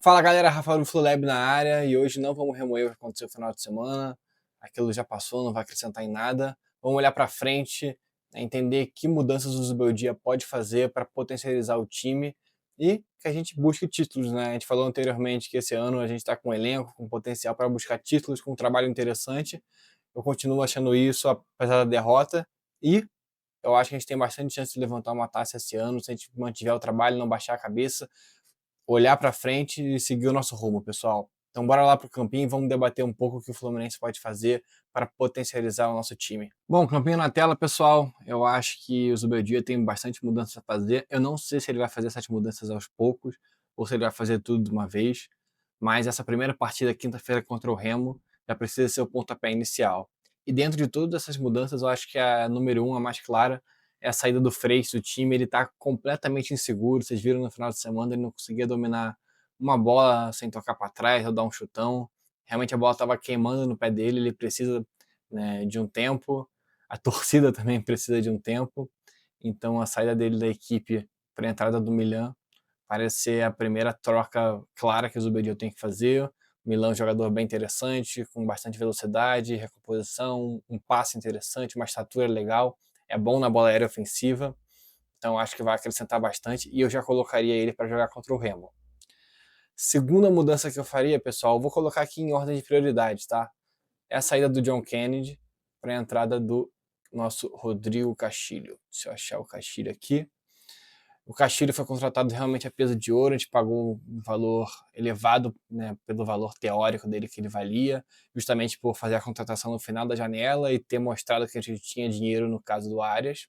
Fala galera, Rafael do Fluleb na área e hoje não vamos remoer o que aconteceu no final de semana. Aquilo já passou, não vai acrescentar em nada. Vamos olhar para frente, entender que mudanças o Zubeldia pode fazer para potencializar o time e que a gente busque títulos, né? A gente falou anteriormente que esse ano a gente está com um elenco, com potencial para buscar títulos, com um trabalho interessante. Eu continuo achando isso, apesar da derrota, e eu acho que a gente tem bastante chance de levantar uma taça esse ano, se a gente mantiver o trabalho, não baixar a cabeça, olhar para frente e seguir o nosso rumo, pessoal. Então bora lá pro campinho e vamos debater um pouco o que o Fluminense pode fazer para potencializar o nosso time. Bom, campinho na tela, pessoal. Eu acho que o Zubeldia tem bastante mudanças a fazer. Eu não sei se ele vai fazer essas mudanças aos poucos ou se ele vai fazer tudo de uma vez, mas essa primeira partida, quinta-feira, contra o Remo, já precisa ser o pontapé inicial. E dentro de todas essas mudanças, eu acho que a número um, a mais clara, é a saída do Freixo do time. Ele tá completamente inseguro. Vocês viram no final de semana, ele não conseguia dominar uma bola sem tocar para trás ou dar um chutão. Realmente a bola estava queimando no pé dele. Ele precisa, né, de um tempo. A torcida também precisa de um tempo. Então a saída dele da equipe para a entrada do Milan parece ser a primeira troca clara que o Zubeldia tem que fazer. O Milan é um jogador bem interessante, com bastante velocidade, recomposição, um passe interessante, uma estatura legal, é bom na bola aérea ofensiva, então acho que vai acrescentar bastante e eu já colocaria ele para jogar contra o Remo. Segunda mudança que eu faria, pessoal, vou colocar aqui em ordem de prioridade, tá? É a saída do John Kennedy para a entrada do nosso Rodrigo Castilho. Deixa eu achar o Castilho aqui. O Castilho foi contratado realmente a peso de ouro, a gente pagou um valor elevado, né, pelo valor teórico dele que ele valia, justamente por fazer a contratação no final da janela e ter mostrado que a gente tinha dinheiro no caso do Arias.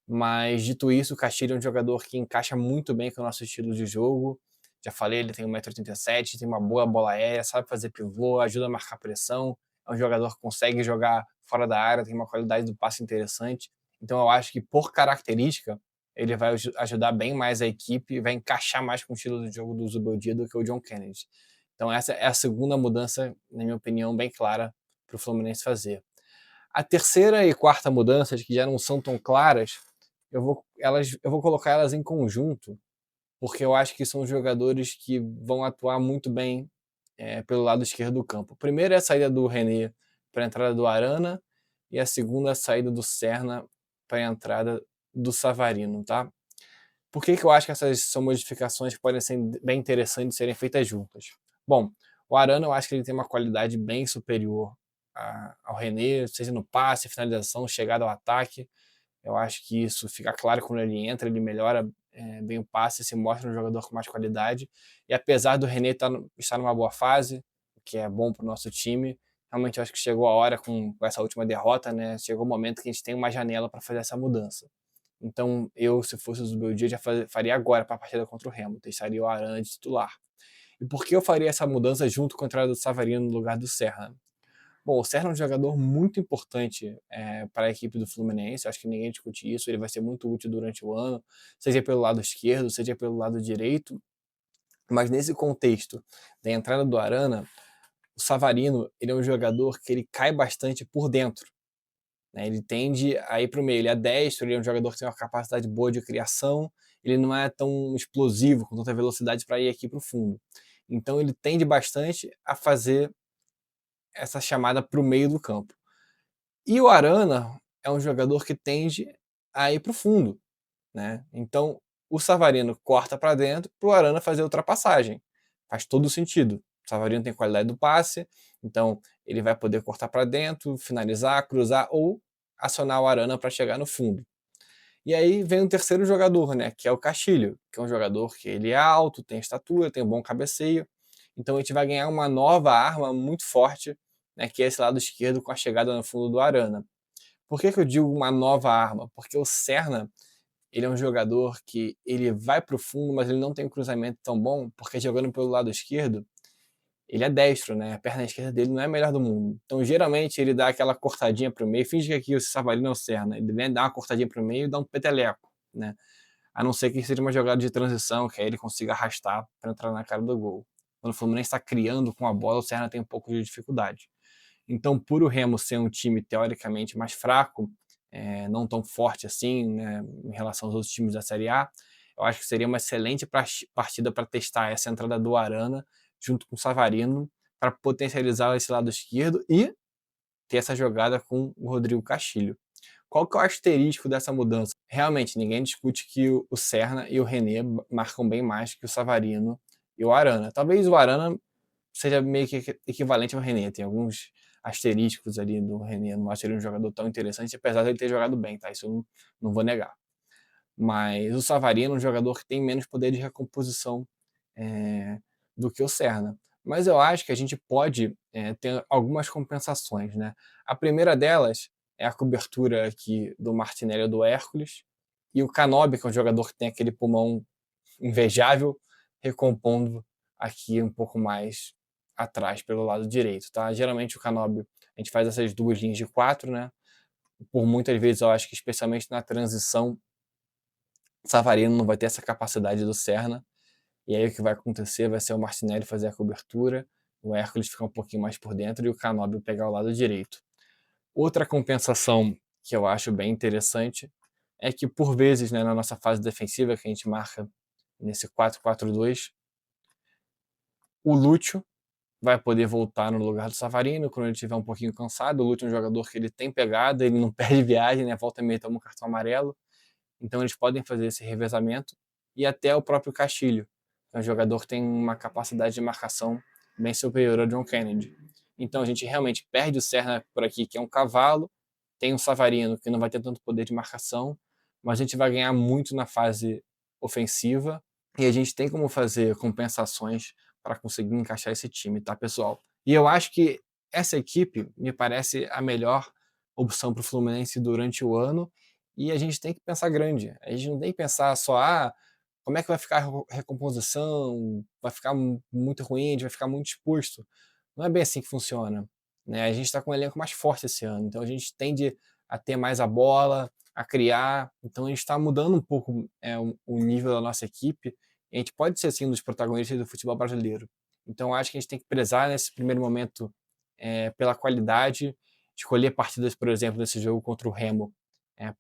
Mas dito isso, o Castilho é um jogador que encaixa muito bem com o nosso estilo de jogo. Já falei, ele tem 1,87 m, tem uma boa bola aérea, sabe fazer pivô, ajuda a marcar pressão. É um jogador que consegue jogar fora da área, tem uma qualidade do passe interessante. Então eu acho que por característica, ele vai ajudar bem mais a equipe e vai encaixar mais com o estilo de jogo do Zubeldia do que o John Kennedy. Então essa é a segunda mudança, na minha opinião, bem clara para o Fluminense fazer. A terceira e quarta mudanças, que já não são tão claras, eu vou colocar elas em conjunto, porque eu acho que são jogadores que vão atuar muito bem pelo lado esquerdo do campo. A primeira é a saída do René para a entrada do Arana, e a segunda é a saída do Serna para a entrada do Savarino, tá? Por que eu acho que essas são modificações que podem ser bem interessantes de serem feitas juntas? Bom, o Arana eu acho que ele tem uma qualidade bem superior ao René, seja no passe, finalização, chegada ao ataque. Eu acho que isso fica claro quando ele entra, ele melhora bem o passe, se mostra um jogador com mais qualidade. E apesar do René estar numa boa fase, o que é bom para o nosso time, realmente eu acho que chegou a hora com essa última derrota, né? Chegou o momento que a gente tem uma janela para fazer essa mudança. Então eu, se fosse o Zubeldia, já faria agora para a partida contra o Remo, testaria o Arana de titular. E por que eu faria essa mudança junto com a entrada do Savarino no lugar do Serra? Bom, o Serra é um jogador muito importante para a equipe do Fluminense, acho que ninguém discute isso, ele vai ser muito útil durante o ano, seja pelo lado esquerdo, seja pelo lado direito, mas nesse contexto da entrada do Arana, o Savarino ele é um jogador que ele cai bastante por dentro, né? Ele tende a ir para o meio, ele é destro, ele é um jogador que tem uma capacidade boa de criação, ele não é tão explosivo, com tanta velocidade para ir aqui para o fundo. Então ele tende bastante a fazer essa chamada para o meio do campo. E o Arana é um jogador que tende a ir para o fundo, né? Então o Savarino corta para dentro para o Arana fazer a ultrapassagem. Faz todo sentido. O Savarino tem qualidade do passe, então ele vai poder cortar para dentro, finalizar, cruzar ou acionar o Arana para chegar no fundo. E aí vem o terceiro jogador, né, que é o Castilho, que é um jogador que ele é alto, tem estatura, tem um bom cabeceio. Então a gente vai ganhar uma nova arma muito forte, né, que é esse lado esquerdo com a chegada no fundo do Arana. Por que eu digo uma nova arma? Porque o Serna, ele é um jogador que ele vai para o fundo, mas ele não tem um cruzamento tão bom, porque jogando pelo lado esquerdo, ele é destro, né? A perna esquerda dele não é a melhor do mundo. Então, geralmente, ele dá aquela cortadinha para o meio, finge que aqui o Savarino é o Serna, ele vem dar uma cortadinha para o meio e dá um peteleco, né? A não ser que seja uma jogada de transição, que aí ele consiga arrastar para entrar na cara do gol. Quando o Fluminense está criando com a bola, o Serna tem um pouco de dificuldade. Então, por o Remo ser um time teoricamente mais fraco, não tão forte assim, né, em relação aos outros times da Série A, Eu acho que seria uma excelente partida para testar essa entrada do Arana junto com o Savarino, para potencializar esse lado esquerdo e ter essa jogada com o Rodrigo Castilho. Qual que é o asterisco dessa mudança? Realmente, ninguém discute que o Serna e o René marcam bem mais que o Savarino e o Arana. Talvez o Arana seja meio que equivalente ao René, tem alguns asterísticos ali do René, não acho ele um jogador tão interessante, apesar de ele ter jogado bem, tá? Isso eu não vou negar. Mas o Savarino é um jogador que tem menos poder de recomposição do que o Serna. Mas eu acho que a gente pode ter algumas compensações, né? A primeira delas é a cobertura aqui do Martinelli e do Hércules, e o Canóbio, que é um jogador que tem aquele pulmão invejável, recompondo aqui um pouco mais atrás, pelo lado direito, tá? Geralmente o Canóbio, a gente faz essas duas linhas de 4, né? Por muitas vezes eu acho que especialmente na transição, Savarino não vai ter essa capacidade do Serna, e aí o que vai acontecer vai ser o Martinelli fazer a cobertura, o Hércules ficar um pouquinho mais por dentro e o Canóbio pegar o lado direito. Outra compensação que eu acho bem interessante é que, por vezes, né, na nossa fase defensiva, que a gente marca nesse 4-4-2, o Lúcio vai poder voltar no lugar do Savarino quando ele estiver um pouquinho cansado. O Lúcio é um jogador que ele tem pegada, ele não perde viagem, né, volta e meia toma um cartão amarelo. Então eles podem fazer esse revezamento. E até o próprio Castilho, que é um jogador que tem uma capacidade de marcação bem superior ao John Kennedy. Então a gente realmente perde o Serna por aqui, que é um cavalo, tem o Savarino, que não vai ter tanto poder de marcação, mas a gente vai ganhar muito na fase ofensiva, e a gente tem como fazer compensações para conseguir encaixar esse time, tá, pessoal? E eu acho que essa equipe me parece a melhor opção para o Fluminense durante o ano, e a gente tem que pensar grande. A gente não tem que pensar só, como é que vai ficar a recomposição, vai ficar muito ruim, a gente vai ficar muito exposto. Não é bem assim que funciona, né? A gente está com um elenco mais forte esse ano, então a gente tende a ter mais a bola, a criar, então a gente está mudando um pouco o nível da nossa equipe, e a gente pode ser, assim, um dos protagonistas do futebol brasileiro. Então acho que a gente tem que prezar nesse primeiro momento pela qualidade, escolher partidas, por exemplo, desse jogo contra o Remo,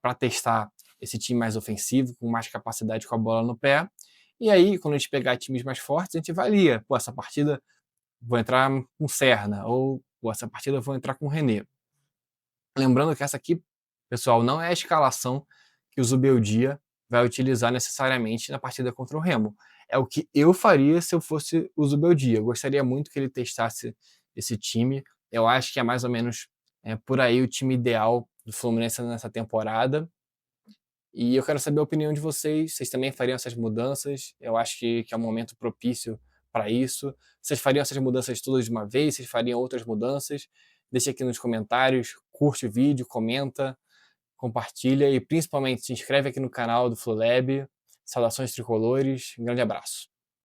para testar esse time mais ofensivo, com mais capacidade com a bola no pé. E aí, quando a gente pegar times mais fortes, a gente avalia, pô, essa partida vou entrar com Serna, ou pô, essa partida eu vou entrar com René. Lembrando que essa aqui, pessoal, não é a escalação que o Zubeldia vai utilizar necessariamente na partida contra o Remo. É o que eu faria se eu fosse o Zubeldia. Eu gostaria muito que ele testasse esse time. Eu acho que é mais ou menos por aí o time ideal do Fluminense nessa temporada. E eu quero saber a opinião de vocês. Vocês também fariam essas mudanças? Eu acho que é um momento propício para isso. Vocês fariam essas mudanças todas de uma vez? Vocês fariam outras mudanças? Deixa aqui nos comentários, curte o vídeo, comenta, compartilha e principalmente se inscreve aqui no canal do FluLab. Saudações tricolores, um grande abraço.